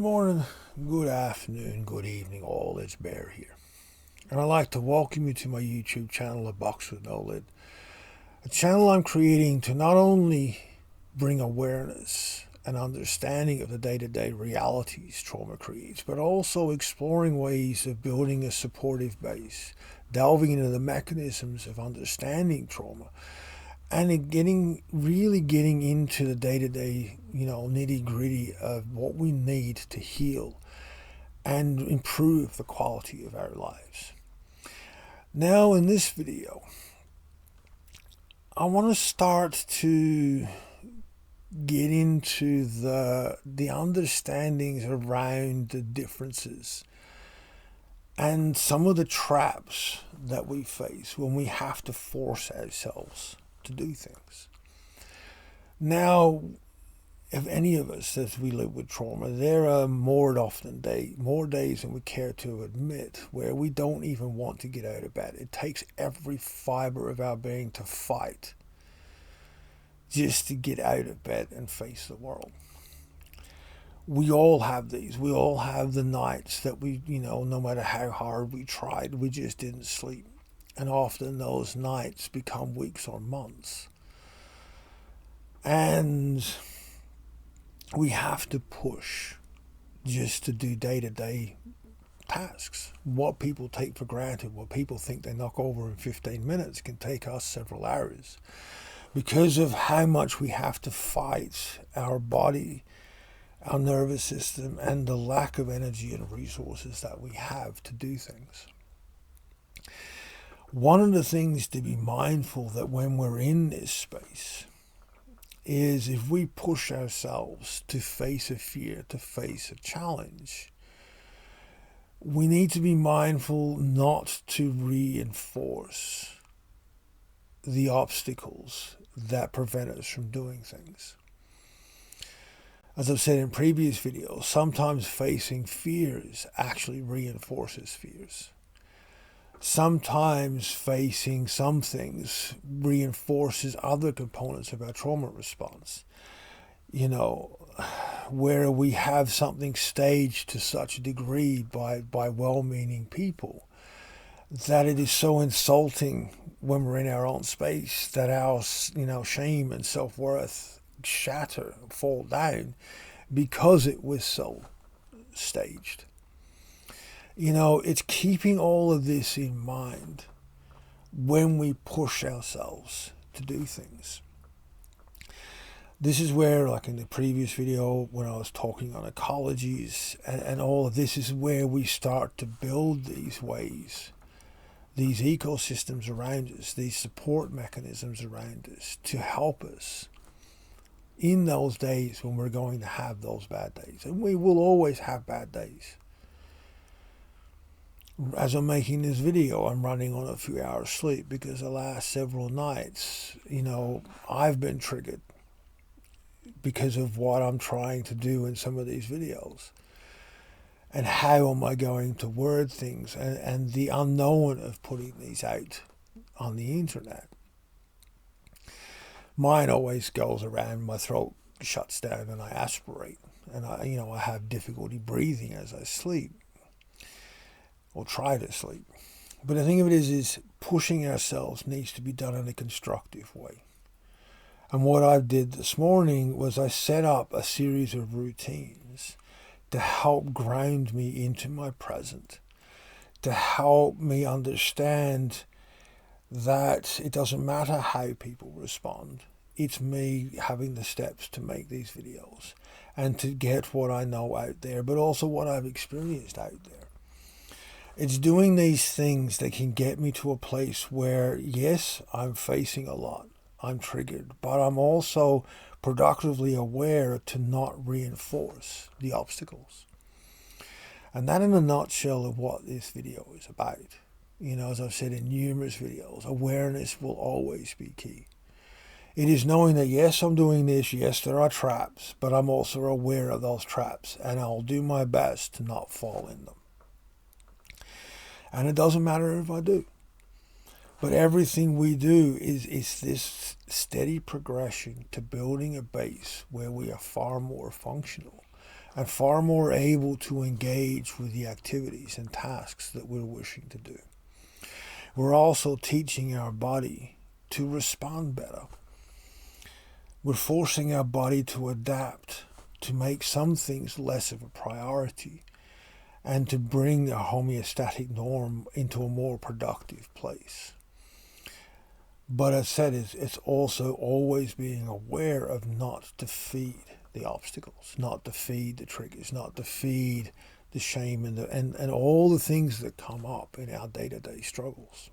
morning, good afternoon, good evening, all. It's Bear here. And I'd like to welcome you to my YouTube channel, aboxwithnolid, a channel I'm creating to not only bring awareness and understanding of the day-to-day realities trauma creates, but also exploring ways of building a supportive base, delving into the mechanisms of understanding trauma, and really getting into the day-to-day, nitty-gritty of what we need to heal and improve the quality of our lives. Now, in this video, I want to start to get into the understandings around the differences and some of the traps that we face when we have to force ourselves to do things. Now, if any of us, as we live with trauma, there are more days than we care to admit where we don't even want to get out of bed. It takes every fiber of our being to fight just to get out of bed and face the world. We all have these. We all have the nights that we, no matter how hard we tried, we just didn't sleep. And often those nights become weeks or months. And we have to push just to do day-to-day tasks. What people take for granted, what people think they knock over in 15 minutes can take us several hours because of how much we have to fight our body, our nervous system, and the lack of energy and resources that we have to do things. One of the things to be mindful that when we're in this space is if we push ourselves to face a fear, to face a challenge, we need to be mindful not to reinforce the obstacles that prevent us from doing things. As I've said in previous videos, sometimes facing fears actually reinforces fears. Sometimes facing some things reinforces other components of our trauma response. Where we have something staged to such a degree by well-meaning people that it is so insulting when we're in our own space that our shame and self-worth shatter, fall down because it was so staged. It's keeping all of this in mind when we push ourselves to do things. This is where, like in the previous video, when I was talking on ecologies and all of this, is where we start to build these ways, these ecosystems around us, these support mechanisms around us to help us in those days when we're going to have those bad days. And we will always have bad days. As I'm making this video, I'm running on a few hours sleep because the last several nights, I've been triggered because of what I'm trying to do in some of these videos. And how am I going to word things and the unknown of putting these out on the internet. Mine always goes around, my throat shuts down and I aspirate. And I have difficulty breathing as I sleep. Or try to sleep. But the thing of it is pushing ourselves needs to be done in a constructive way. And what I did this morning was I set up a series of routines to help ground me into my present, to help me understand that it doesn't matter how people respond. It's me having the steps to make these videos and to get what I know out there, but also what I've experienced out there. It's doing these things that can get me to a place where, yes, I'm facing a lot. I'm triggered, but I'm also productively aware to not reinforce the obstacles. And that in a nutshell of what this video is about. As I've said in numerous videos, awareness will always be key. It is knowing that, yes, I'm doing this, yes, there are traps, but I'm also aware of those traps, and I'll do my best to not fall in them. And it doesn't matter if I do. But everything we do is this steady progression to building a base where we are far more functional and far more able to engage with the activities and tasks that we're wishing to do. We're also teaching our body to respond better. We're forcing our body to adapt, to make some things less of a priority, and to bring a homeostatic norm into a more productive place. But as I said, it's also always being aware of not to feed the obstacles, not to feed the triggers, not to feed the shame and all the things that come up in our day-to-day struggles.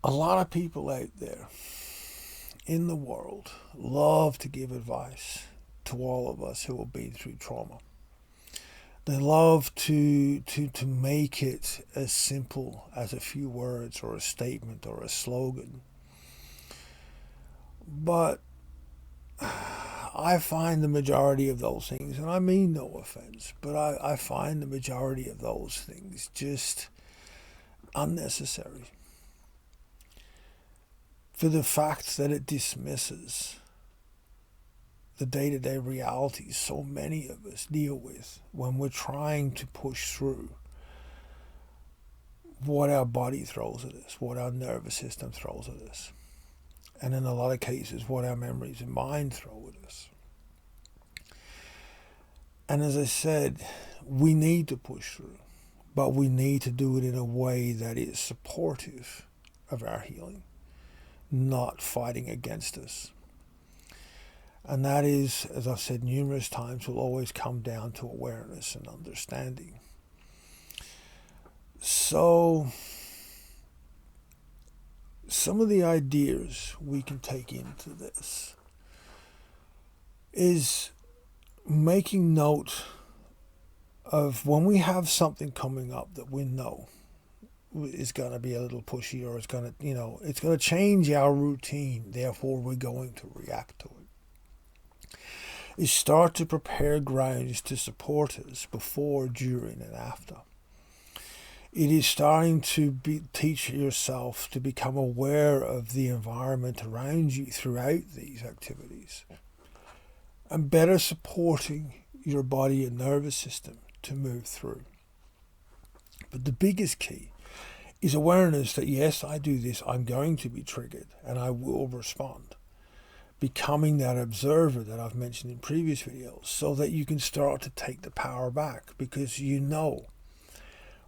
A lot of people out there in the world love to give advice to all of us who have been through trauma. They love to make it as simple as a few words or a statement or a slogan. But I find the majority of those things, and I mean no offense, but I find the majority of those things just unnecessary. For the fact that it dismisses the day-to-day realities so many of us deal with when we're trying to push through what our body throws at us, what our nervous system throws at us, and in a lot of cases what our memories and mind throw at us. And as I said, we need to push through, but we need to do it in a way that is supportive of our healing, not fighting against us. And that is, as I've said numerous times, will always come down to awareness and understanding. So, some of the ideas we can take into this is making note of when we have something coming up that we know is going to be a little pushy, or it's going to, it's going to change our routine, therefore we're going to react to it. Is start to prepare grounds to support us before, during, and after. It is starting to teach yourself to become aware of the environment around you throughout these activities, and better supporting your body and nervous system to move through. But the biggest key is awareness that yes, I do this, I'm going to be triggered, and I will respond. Becoming that observer that I've mentioned in previous videos, so that you can start to take the power back, because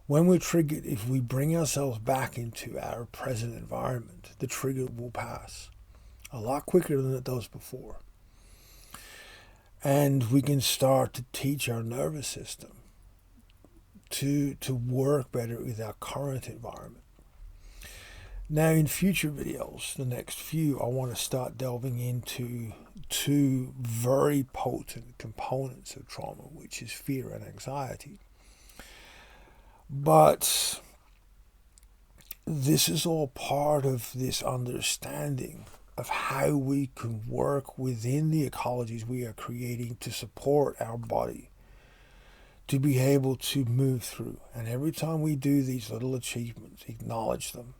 when we're triggered, if we bring ourselves back into our present environment, the trigger will pass a lot quicker than it does before. And we can start to teach our nervous system to work better with our current environment. Now, in future videos, the next few, I want to start delving into two very potent components of trauma, which is fear and anxiety. But this is all part of this understanding of how we can work within the ecologies we are creating to support our body to be able to move through. And every time we do these little achievements, acknowledge them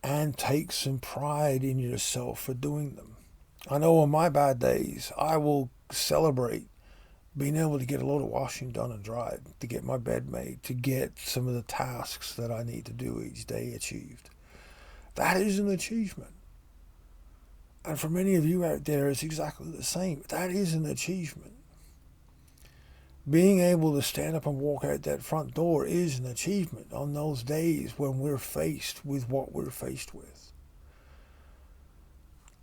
and take some pride in yourself for doing them. I know on my bad days, I will celebrate being able to get a load of washing done and dried, to get my bed made, to get some of the tasks that I need to do each day achieved. That is an achievement. And for many of you out there, it's exactly the same. That is an achievement. Being able to stand up and walk out that front door is an achievement on those days when we're faced with what we're faced with.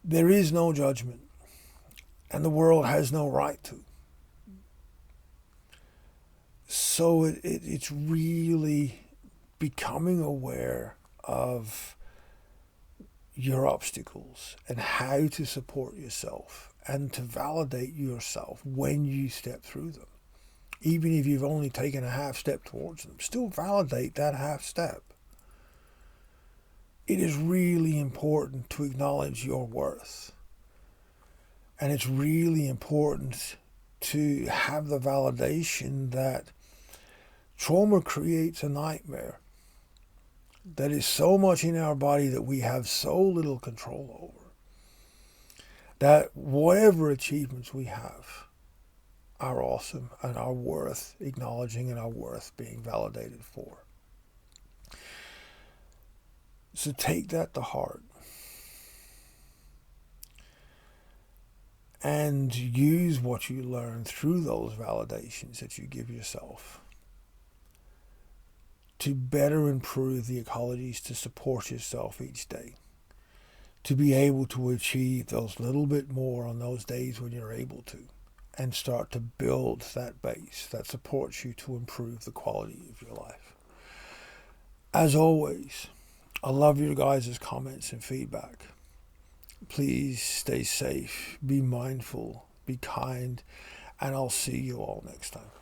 There is no judgment, and the world has no right to. So it's really becoming aware of your obstacles and how to support yourself and to validate yourself when you step through them. Even if you've only taken a half step towards them, still validate that half step. It is really important to acknowledge your worth. And it's really important to have the validation that trauma creates a nightmare that is so much in our body that we have so little control over. that whatever achievements we have are awesome and are worth acknowledging and are worth being validated for. So take that to heart and use what you learn through those validations that you give yourself to better improve the ecologies to support yourself each day, to be able to achieve those little bit more on those days when you're able to, and start to build that base that supports you to improve the quality of your life. As always, I love your guys' comments and feedback. Please stay safe, be mindful, be kind, and I'll see you all next time.